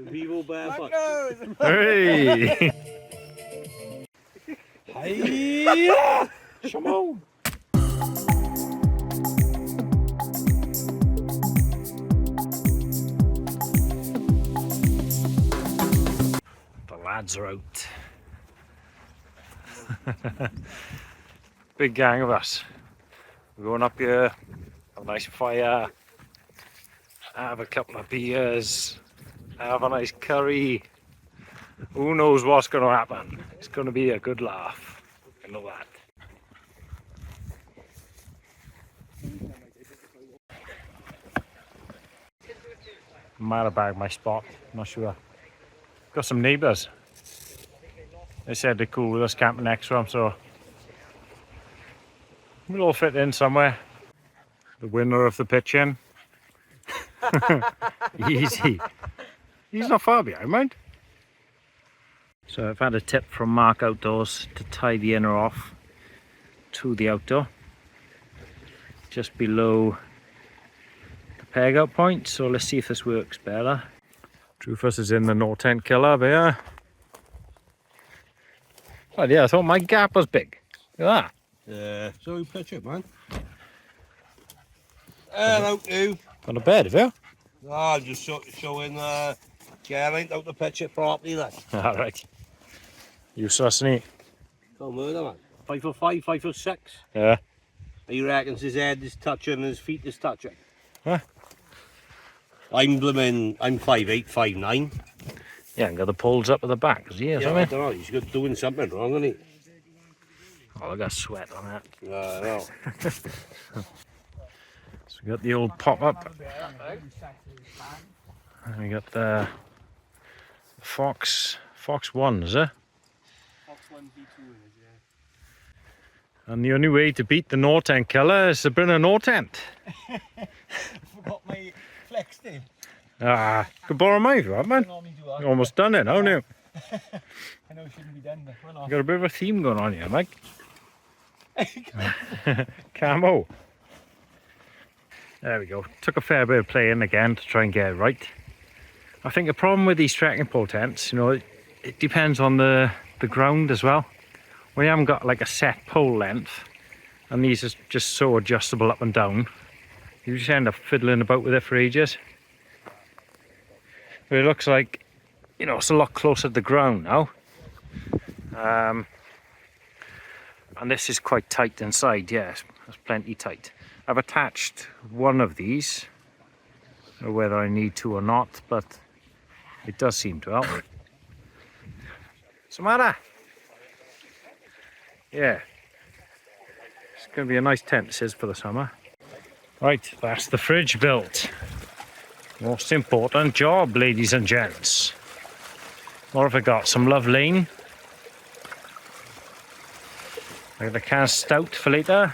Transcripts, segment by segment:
Vivo barefoot. Hey! Hiya! Come on. The lads are out. Big gang of us. We're going up here, have a nice fire, have a couple of beers, have a nice curry. Who knows what's going to happen? It's going to be a good laugh. I know that. Might have bagged my spot, not sure. Got some neighbours. They said they're cool with us camping next to them, so we'll all fit in somewhere. The winner of the pitch-in. Easy. He's not far behind, mind. So I've had a tip from Mark Outdoors to tie the inner off to the outdoor, just below the peg out point. So let's see if this works better. Rufus is in the no tent killer there. Oh yeah, I thought my gap was big. Look at that. Yeah, so we pitch it, man. Hello, you. Got a bed, have you? Oh, I'm just showing Caroline how to pitch it properly, then. Alright. Useless, isn't he? Oh, murder, man. 5'5", 5'6". Yeah. He reckons his head is touching and his feet is touching. Huh? I'm 5'8", 5'9". Yeah, and got the poles up at the back, is he? Or Yeah, I something? don't know, he's got doing something wrong, isn't he? Oh, I got sweat on that. I know. So we got the old pop-up. And we got the Fox 1, is it? Fox 1 V2 is, yeah. And the only way to beat the no tent killer is to bring a no tent. I forgot my flex day. Ah, could borrow mine if you want, man. Normally do that. You're almost done it, haven't you? I know it shouldn't be done, but why not? You got a bit of a theme going on here, Mike. Camo. There we go. Took a fair bit of playing again to try and get it right. I think the problem with these trekking pole tents, you know, it depends on the ground as well. When you haven't got like a set pole length, and these are just so adjustable up and down, you just end up fiddling about with it for ages. But it looks like, you know, it's a lot closer to the ground now. And this is quite tight inside, yes, it's plenty tight. I've attached one of these, I don't know whether I need to or not, but it does seem to help. What's the matter? Yeah, it's going to be a nice tent, this is, for the summer. Right, that's the fridge built. Most important job, ladies and gents. What have I got? Some Love Lane. I got a can of stout for later.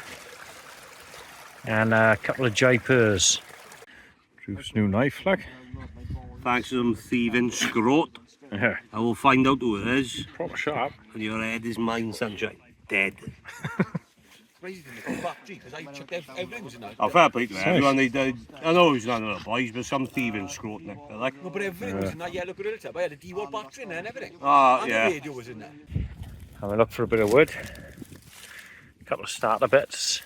And a couple of Jaipurs. Drew's new knife, look. Thanks to some thieving scrot. Yeah. I will find out who it is. Proper sharp. And your head is mine, sunshine. Dead. Oh, fair play to everyone. I know he's none of the boys, but some thieving scrot in it. Like. No, but everything was in that yellow gorilla tub. I had a D-wall battery in there and everything. Ah, yeah. And the radio was in there. Have a look for a bit of wood. A couple of starter bits.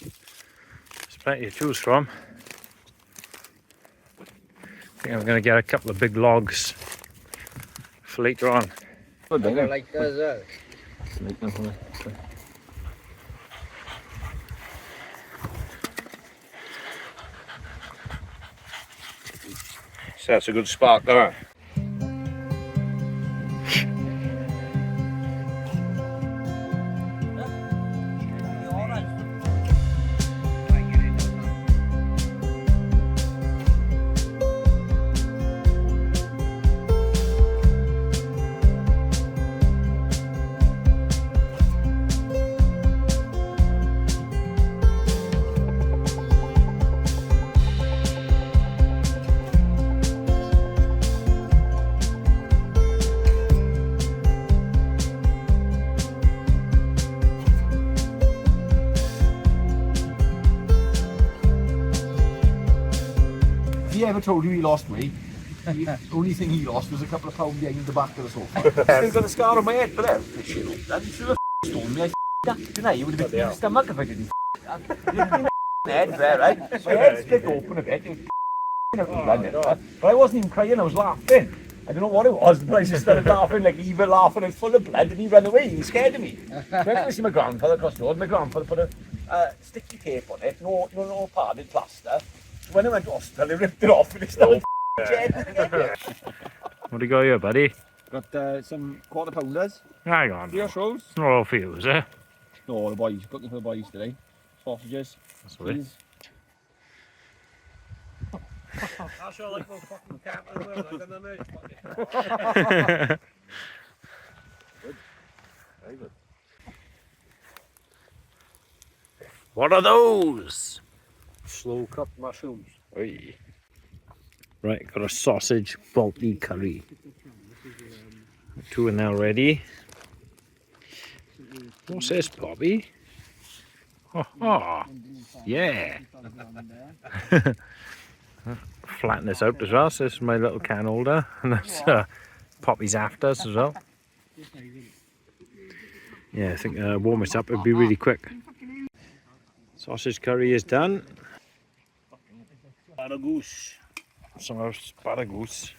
There's plenty to choose from. I think I'm going to get a couple of big logs for later on. I like that as well. So that's a good spark there. He ever told you he lost weight? The only thing he lost was a couple of pounds behind the back of the sofa. Still got a scar on my head for them. That should have stone me. Didn't I? You would have been in the stomach if I didn't that. Head there, right? My head split open a bit. But I wasn't even crying, I was laughing. I don't know what it was, but I just started laughing, like evil laughing, and full of blood, and he ran away. He was scared of me. So I went to see my grandfather across the road. My grandfather put a sticky tape on it, no padded plaster. So when I went to hospital, they ripped it off, and it started dead. What do you got here, buddy? Got some quarter pounders. Hang on. Beer rolls. Not all for you, is it? No, the boys. Cooking for the boys today. Sausages. That's what it is. I sure like those fucking cameras. I got them out. Very good. What are those? Slow cut mushrooms. Oi. Right, got a sausage balti curry. Two are now ready. What's this, Bobby? Oh, yeah. Flatten this out as well. So this is my little can holder, and that's Poppy's afters as well. Yeah, I think warm it up. It'd be really quick. Sausage curry is done. Asparagus. Some asparagus.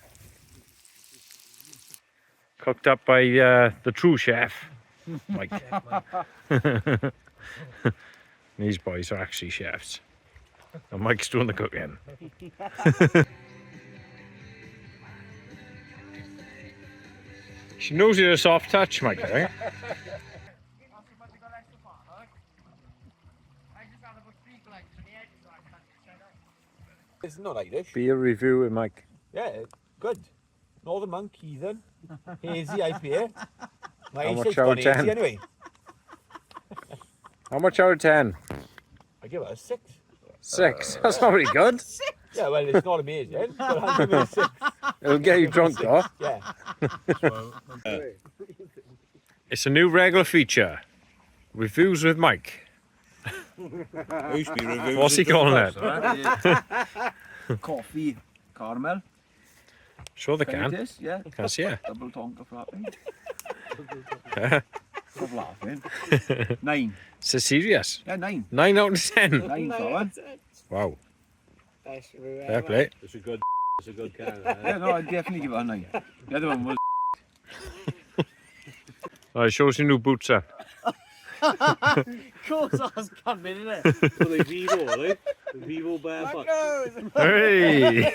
Cooked up by the true chef, Mike. These boys are actually chefs. And Mike's doing the cooking. She knows you're a soft touch, Mike, I think. It's not Irish. Beer review with Mike. Yeah, good. Northern Monk, Heathen, Hazy IPA. How much out of 10? Anyway. How much out of 10? I give it a 6. 6. That's not very good. Yeah, well, it's not amazing, but I'll give it a 6. It'll get you drunk, though. Yeah. It's a new regular feature. Reviews with Mike. What's he calling it? Coffee caramel. Sure they Can you can. taste? Yeah. Can see ya. Double tonka frappe. Stop laughing. 9. So serious. Yeah, 9. 9 out of 10. 9 solid. Wow. Fair play. It's a good can. Yeah, no, I'd definitely give it a 9. The other one was. Right, show us your new boots then. course I was coming, innit? Well, they Vivo, right? The Vivo barefoot. Hey!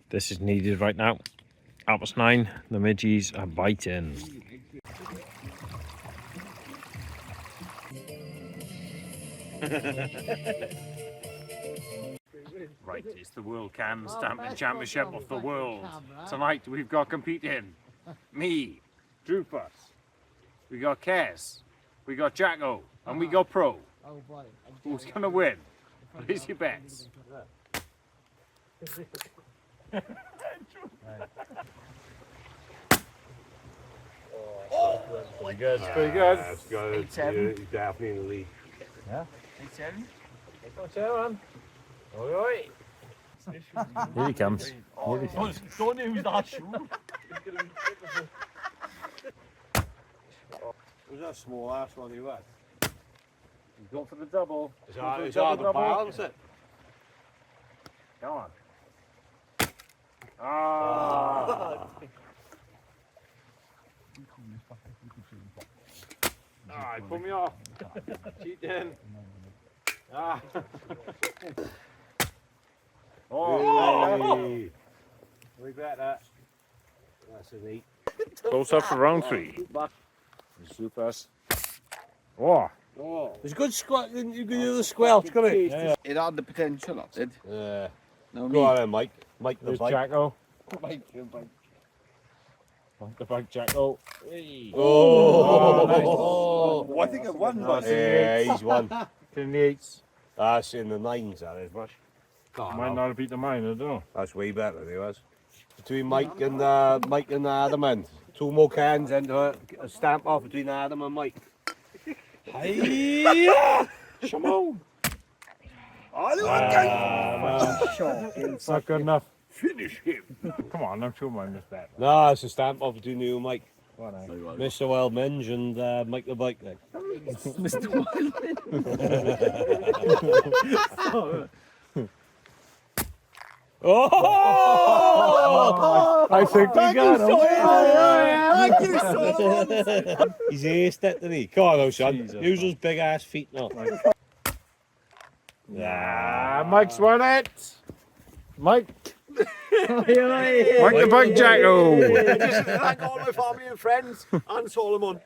This is needed right now. 9:30. The midgies are biting. Right, it's the World Can Stamping Championship of the World. Tonight we've got competing me, Drupus, we got Kes, we got Jacko, and we got Pro. Who's gonna win? Place your bets. Pretty good, pretty good. That's good. You're definitely in the lead. Yeah. Here he comes. Don't use that shoe. Was that small ass one you had? He's going for the double. It's hard to balance it. Come on. Ah. Ah, he put me off. Cheating. Ah. Oh, regret that. That's an 8. Close up for round 3. Super. Oh. Oh, it's a good squat. You can do the squelch, come here. Yeah. It had the potential, that did. Yeah. No, Go on then, Mike. Mike the There's bike. Jacko. Mike. The bike, Jacko. Hey. Oh, I think it won, but yeah, he's won. In the 8s. That's in the 9s, that is much. Might not have beat the mine, I don't know. That's way better than it was. Between Mike and Adam and 2 more cans and a stamp off between Adam and Mike. Hiya! Come on. Oh, look at It's not good enough. Finish him. Come on, I'm sure mine missed that. No, it's a stamp of between you and Mike. What, eh? Mr. Wildminge and Mike the Bike Leg. Mr. Wildman. Oh! I think we got him. Thank you, Solomon. He's aced it, didn't he? Come on, though, son. Use those big ass feet now. Yeah, Mike's won it. Mike. Mike the Bike Jacko. Thank all my family and friends and Solomon.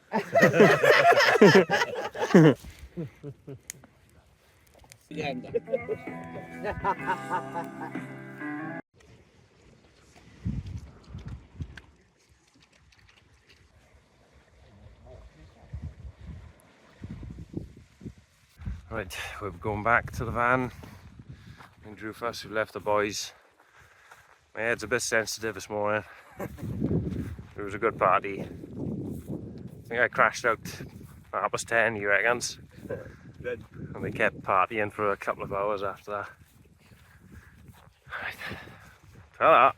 Right, we're going back to the van. And Drew first, we've left the boys. My head's a bit sensitive this morning. It was a good party. I think I crashed out at 10:30, you reckons? And they kept partying for a couple of hours after that. Right. Ta-da.